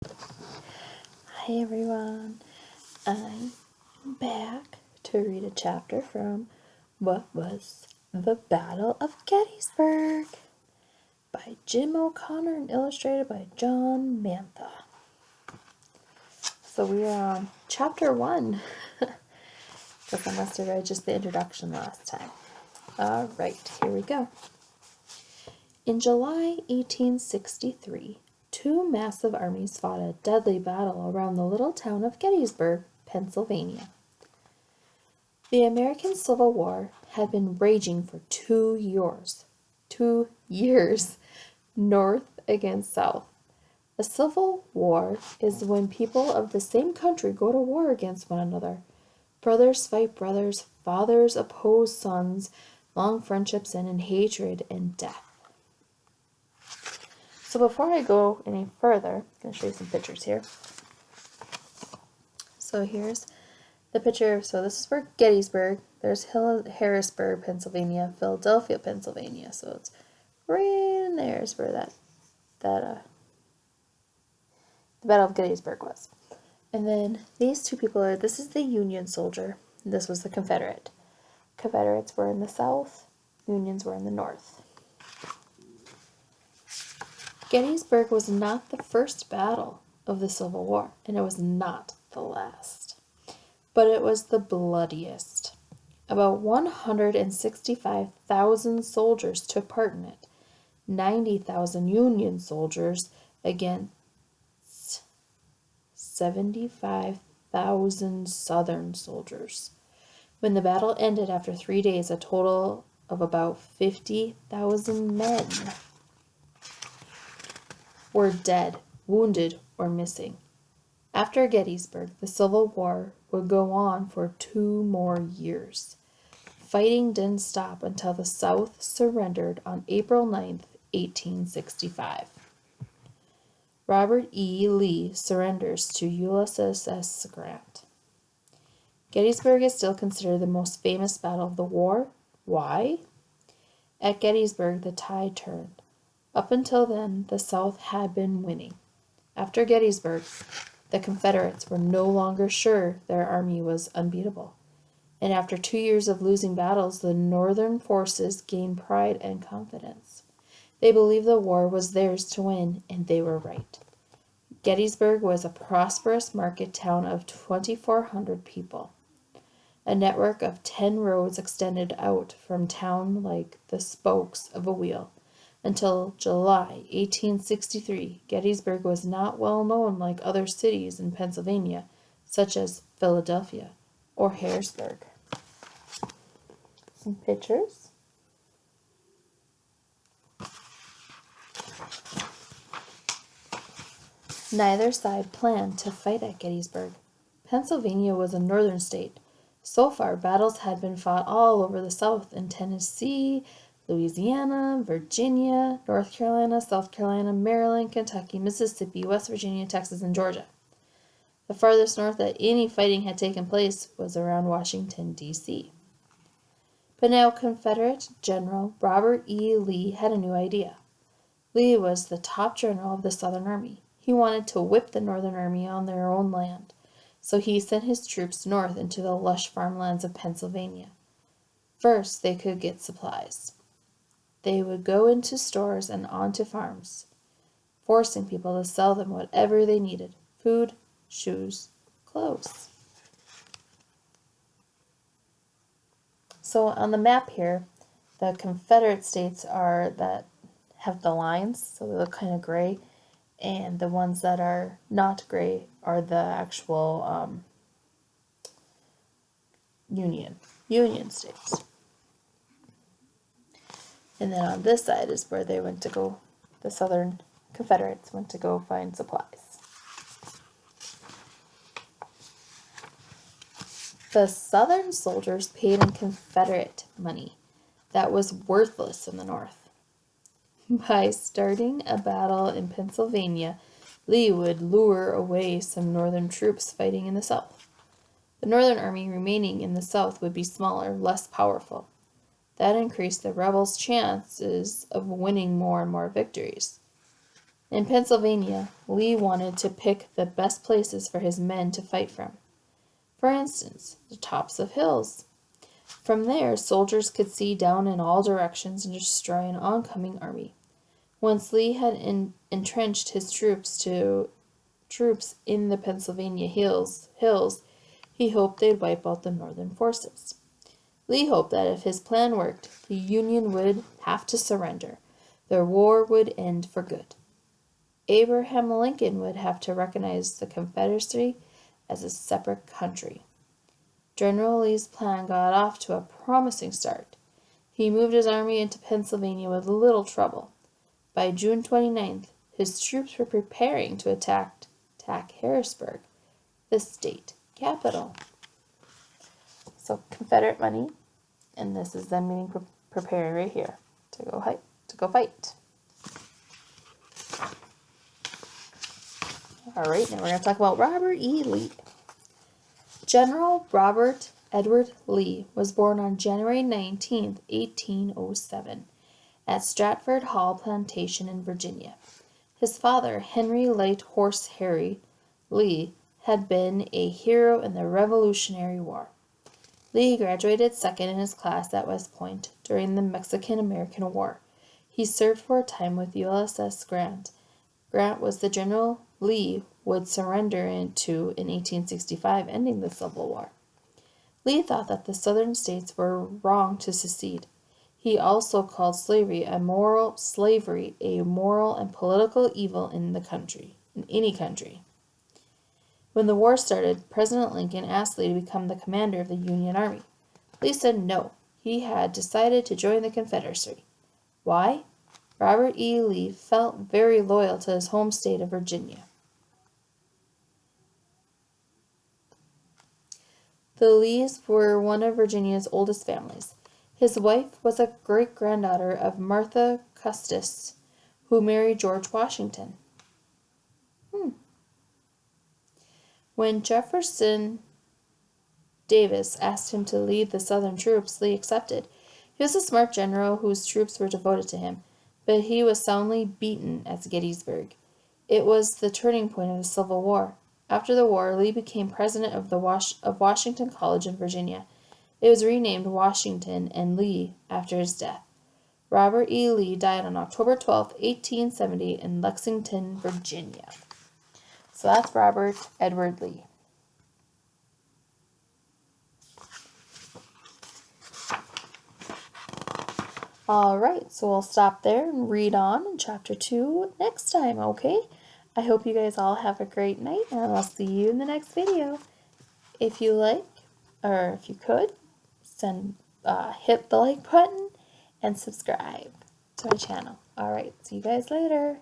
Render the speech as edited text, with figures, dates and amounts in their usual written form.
Hi everyone, I'm back to read a chapter from What Was the Battle of Gettysburg by Jim O'Connor and illustrated by John Mantha. So we are on chapter 1, because I must have read just the introduction last time. Alright, here we go. In July 1863, two massive armies fought a deadly battle around the little town of Gettysburg, Pennsylvania. The American Civil War had been raging for 2 years. 2 years, North against South. A civil war is when people of the same country go to war against one another. Brothers fight brothers, fathers oppose sons, long friendships end in hatred and death. So before I go any further, I'm going to show you some pictures here. So here's the picture. So this is for Gettysburg. There's Harrisburg, Pennsylvania, Philadelphia, Pennsylvania. So it's right in there is where the Battle of Gettysburg was. And then these two people are, this is the Union soldier. This was the Confederate. Confederates were in the South. Unions were in the North. Gettysburg was not the first battle of the Civil War, and it was not the last, but it was the bloodiest. About 165,000 soldiers took part in it, 90,000 Union soldiers against 75,000 Southern soldiers. When the battle ended after 3 days, a total of about 50,000 men were dead, wounded, or missing. After Gettysburg, the Civil War would go on for 2 more years. Fighting didn't stop until the South surrendered on April 9th, 1865. Robert E. Lee surrenders to Ulysses S. Grant. Gettysburg is still considered the most famous battle of the war. Why? At Gettysburg, the tide turned. Up until then, the South had been winning. After Gettysburg, the Confederates were no longer sure their army was unbeatable. And after 2 years of losing battles, the Northern forces gained pride and confidence. They believed the war was theirs to win, and they were right. Gettysburg was a prosperous market town of 2,400 people. A network of 10 roads extended out from town like the spokes of a wheel. Until July 1863, Gettysburg was not well known like other cities in Pennsylvania, such as Philadelphia or Harrisburg. Some pictures. Neither side planned to fight at Gettysburg. Pennsylvania was a northern state. So far, battles had been fought all over the South in Tennessee, Louisiana, Virginia, North Carolina, South Carolina, Maryland, Kentucky, Mississippi, West Virginia, Texas, and Georgia. The farthest north that any fighting had taken place was around Washington, D.C. But now Confederate General Robert E. Lee had a new idea. Lee was the top general of the Southern Army. He wanted to whip the Northern Army on their own land, so he sent his troops north into the lush farmlands of Pennsylvania. First, they could get supplies. They would go into stores and onto farms, forcing people to sell them whatever they needed: food, shoes, clothes. So on the map here, the Confederate states are that have the lines, so they look kind of gray, and the ones that are not gray are the actual Union states. And then on this side is where they went to go, the Southern Confederates went to go find supplies. The Southern soldiers paid in Confederate money that was worthless in the North. By starting a battle in Pennsylvania, Lee would lure away some Northern troops fighting in the South. The Northern army remaining in the South would be smaller, less powerful. That increased the rebels' chances of winning more and more victories. In Pennsylvania, Lee wanted to pick the best places for his men to fight from. For instance, the tops of hills. From there, soldiers could see down in all directions and destroy an oncoming army. Once Lee had entrenched his troops in the Pennsylvania hills, he hoped they'd wipe out the Northern forces. Lee hoped that if his plan worked, the Union would have to surrender. The war would end for good. Abraham Lincoln would have to recognize the Confederacy as a separate country. General Lee's plan got off to a promising start. He moved his army into Pennsylvania with little trouble. By June 29th, his troops were preparing to attack Harrisburg, the state capital. So Confederate money, and this is them being prepared right here to go fight. All right, now we're going to talk about Robert E. Lee. General Robert Edward Lee was born on January 19, 1807, at Stratford Hall Plantation in Virginia. His father, Henry Light Horse Harry Lee, had been a hero in the Revolutionary War. Lee graduated second in his class at West Point during the Mexican-American War. He served for a time with USS Grant. Grant was the general Lee would surrender to in 1865, ending the Civil War. Lee thought that the southern states were wrong to secede. He also called slavery a moral and political evil in any country. When the war started, President Lincoln asked Lee to become the commander of the Union Army. Lee said no. He had decided to join the Confederacy. Why? Robert E. Lee felt very loyal to his home state of Virginia. The Lees were one of Virginia's oldest families. His wife was a great-granddaughter of Mantha Custis, who married George Washington. When Jefferson Davis asked him to lead the Southern troops, Lee accepted. He was a smart general whose troops were devoted to him, but he was soundly beaten at Gettysburg. It was the turning point of the Civil War. After the war, Lee became president of Washington College in Virginia. It was renamed Washington and Lee after his death. Robert E. Lee died on October 12, 1870 in Lexington, Virginia. So that's Robert Edward Lee. All right, so we'll stop there and read on in Chapter 2 next time, okay? I hope you guys all have a great night, and I'll see you in the next video. If you like, or if you could, hit the like button and subscribe to my channel. All right, see you guys later.